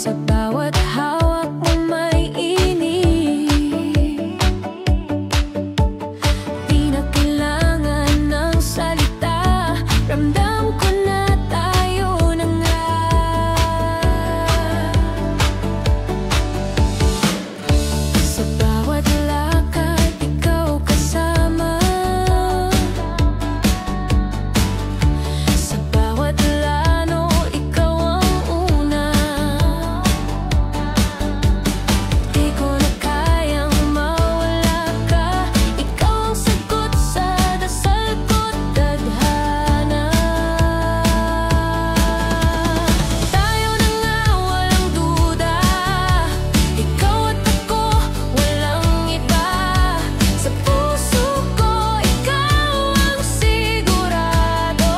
Sa bawat hawak mo may init. Di na kailangan ng salita, ramdam ko na tayo na nga. Sa bawat lakad, ikaw kasama. Sa bawat lano, ikaw ang una. Di ko na kayang mawala ka. Ikaw ang sagot sa dasal ko't tadhana. Tayo na nga, walang duda. Ikaw at ako, walang iba. Sa puso ko, ikaw ang sigurado.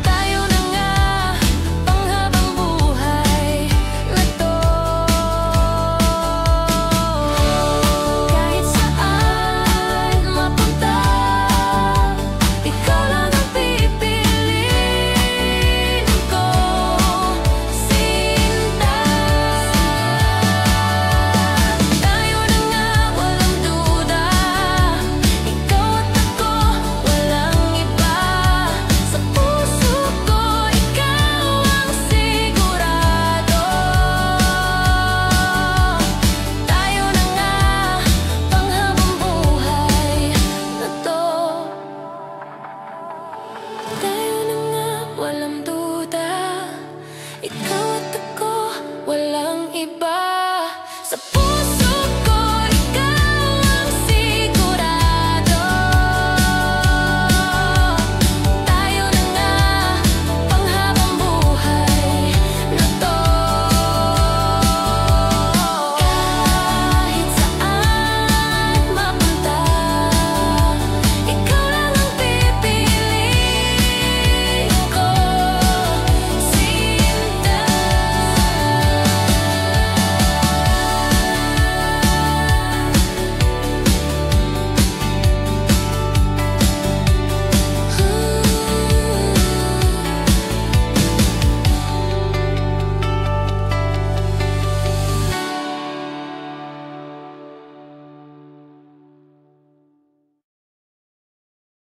Tayo na nga, panghabang buhay na to. Kahit saan mapunta, ikaw lang ang pipiliin ko, sinta. Tayo na nga, walang duda. Ikaw at ako, walang iba. Sa puso ko, ikaw ang sigurado. Tayo na nga, panghabang buhay na to. Tayo na nga, walang duda. Ikaw